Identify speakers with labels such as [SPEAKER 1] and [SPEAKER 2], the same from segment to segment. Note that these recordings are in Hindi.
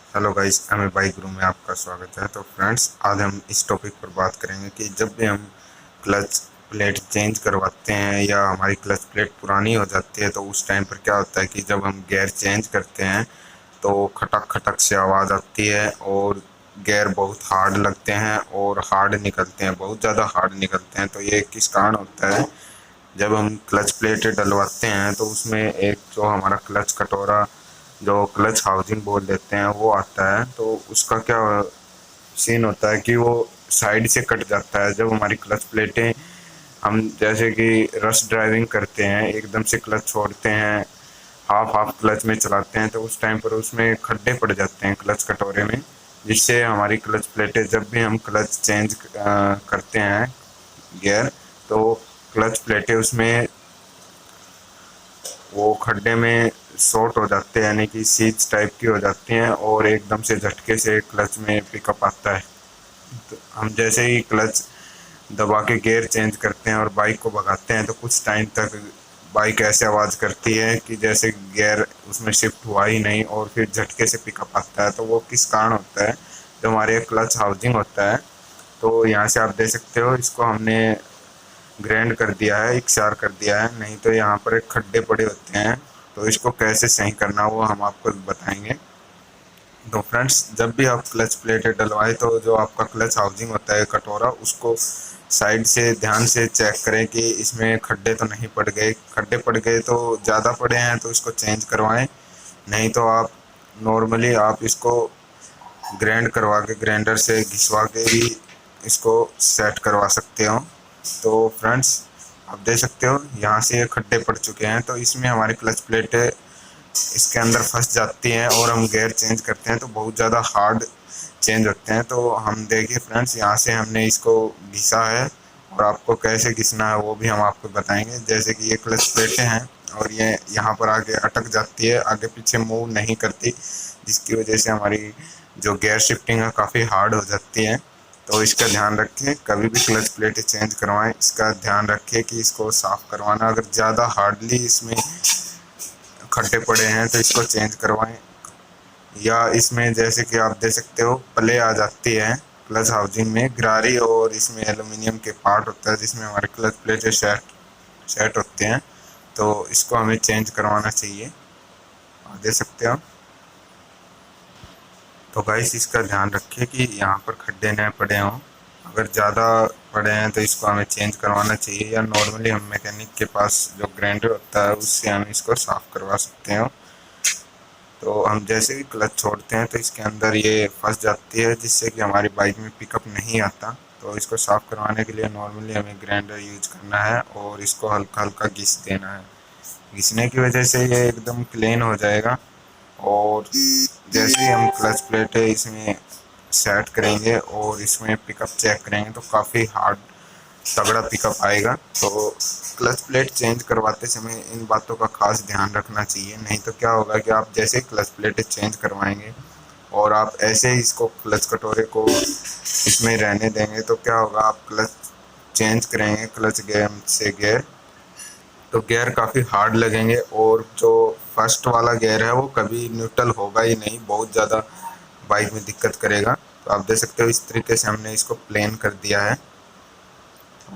[SPEAKER 1] हेलो गाइस, हमें बाइक गुरु में आपका स्वागत है। तो फ्रेंड्स, आज हम इस टॉपिक पर बात करेंगे कि जब भी हम क्लच प्लेट चेंज करवाते हैं या हमारी क्लच प्लेट पुरानी हो जाती है तो उस टाइम पर क्या होता है कि जब हम गियर चेंज करते हैं तो खटक खटक से आवाज़ आती है और गियर बहुत हार्ड लगते हैं और हार्ड निकलते हैं, बहुत ज़्यादा हार्ड निकलते हैं। तो ये किस कारण होता है? जब हम क्लच प्लेट डलवाते हैं तो उसमें एक जो हमारा क्लच कटोरा, जो क्लच हाउसिंग बोल देते हैं, वो आता है। तो उसका क्या सीन होता है कि वो साइड से कट जाता है। जब हमारी क्लच प्लेटें, हम जैसे कि रश ड्राइविंग करते हैं, एकदम से क्लच छोड़ते हैं, हाफ हाफ क्लच में चलाते हैं, तो उस टाइम पर उसमें खड्डे पड़ जाते हैं क्लच कटोरे में, जिससे हमारी क्लच प्लेटें, जब भी हम क्लच चेंज करते हैं गियर, तो क्लच प्लेटें उसमें वो खड्डे में शॉर्ट हो जाते हैं, यानी कि सीज टाइप की हो जाती हैं और एकदम से झटके से क्लच में पिकअप आता है। तो हम जैसे ही क्लच दबा के गियर चेंज करते हैं और बाइक को भगाते हैं तो कुछ टाइम तक बाइक ऐसे आवाज़ करती है कि जैसे गियर उसमें शिफ्ट हुआ ही नहीं और फिर झटके से पिकअप आता है। तो वो किस कारण होता है? जो हमारे क्लच हाउसिंग होता है, तो यहाँ से आप देख सकते हो, इसको हमने ग्रैंड कर दिया है, इकसार कर दिया है, नहीं तो यहाँ पर एक खड्डे पड़े होते हैं। तो इसको कैसे सही करना वो हम आपको बताएंगे। तो फ्रेंड्स, जब भी आप क्लच प्लेट डलवाएं तो जो आपका क्लच हाउसिंग होता है कटोरा, उसको साइड से ध्यान से चेक करें कि इसमें खड्डे तो नहीं पड़ गए। खड्डे पड़ गए तो ज़्यादा पड़े हैं तो इसको चेंज करवाएं, नहीं तो आप नॉर्मली आप इसको ग्राइंड करवा के, ग्राइंडर से घिसवा के भी इसको सेट करवा सकते हो। तो फ्रेंड्स, आप देख सकते हो यहाँ से ये खड्डे पड़ चुके हैं, तो इसमें हमारी क्लच प्लेट इसके अंदर फंस जाती हैं और हम गियर चेंज करते हैं तो बहुत ज़्यादा हार्ड चेंज होते हैं। तो हम देखिए फ्रेंड्स, यहाँ से हमने इसको घिसा है और आपको कैसे घिसना है वो भी हम आपको बताएंगे। जैसे कि ये क्लच प्लेटें हैं और ये यहाँ पर आगे अटक जाती है, आगे पीछे मूव नहीं करती, जिसकी वजह से हमारी जो गियर शिफ्टिंग है काफ़ी हार्ड हो जाती है। तो इसका ध्यान रखें, कभी भी क्लच प्लेटें चेंज करवाएं, इसका ध्यान रखें कि इसको साफ़ करवाना। अगर ज़्यादा हार्डली इसमें खड्डे पड़े हैं तो इसको चेंज करवाएं, या इसमें जैसे कि आप देख सकते हो प्ले आ जाती है क्लच हाउसिंग में गरारी, और इसमें एल्यूमिनियम के पार्ट होता है जिसमें हमारे क्लच प्लेट सेट सेट होते हैं। तो इसको हमें चेंज करवाना चाहिए, आप देख सकते हो। तो गाइस, इसका ध्यान रखिए कि यहाँ पर खड्डे न पड़े हों। अगर ज़्यादा पड़े हैं तो इसको हमें चेंज करवाना चाहिए, या नॉर्मली हम मैकेनिक के पास जो ग्राइंडर होता है उससे हम इसको साफ़ करवा सकते हैं। तो हम जैसे ही क्लच छोड़ते हैं तो इसके अंदर ये फंस जाती है, जिससे कि हमारी बाइक में पिकअप नहीं आता। तो इसको साफ़ करवाने के लिए नॉर्मली हमें ग्राइंडर यूज करना है और इसको हल्का हल्का घिस देना है। घिसने की वजह से ये एकदम क्लीन हो जाएगा। और जैसे ही हम क्लच प्लेट इसमें सेट करेंगे और इसमें पिकअप चेक करेंगे तो काफ़ी हार्ड तगड़ा पिकअप आएगा। तो क्लच प्लेट चेंज करवाते समय इन बातों का खास ध्यान रखना चाहिए, नहीं तो क्या होगा कि आप जैसे ही क्लच प्लेट चेंज करवाएंगे और आप ऐसे ही इसको क्लच कटोरे को इसमें रहने देंगे तो क्या होगा, आप क्लच चेंज करेंगे क्लच गेयर से गियर, तो गियर काफ़ी हार्ड लगेंगे और जो फर्स्ट वाला गियर है वो कभी न्यूट्रल होगा ही नहीं, बहुत ज़्यादा बाइक में दिक्कत करेगा। तो आप देख सकते हो इस तरीके से हमने इसको प्लेन कर दिया है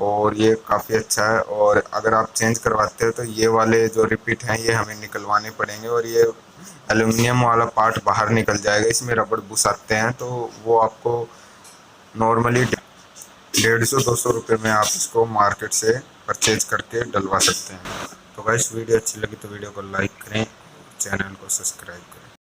[SPEAKER 1] और ये काफ़ी अच्छा है। और अगर आप चेंज करवाते हो तो ये वाले जो रिपीट हैं ये हमें निकलवाने पड़ेंगे, और ये एल्यूमिनियम वाला पार्ट बाहर निकल जाएगा, इसमें रबड़ बुस आते हैं, तो वो आपको नॉर्मली 150-200 रुपये में आप इसको मार्केट से परचेज करके डलवा सकते हैं। तो गाइस, वीडियो अच्छी लगी तो वीडियो को लाइक करें, चैनल को सब्सक्राइब करें।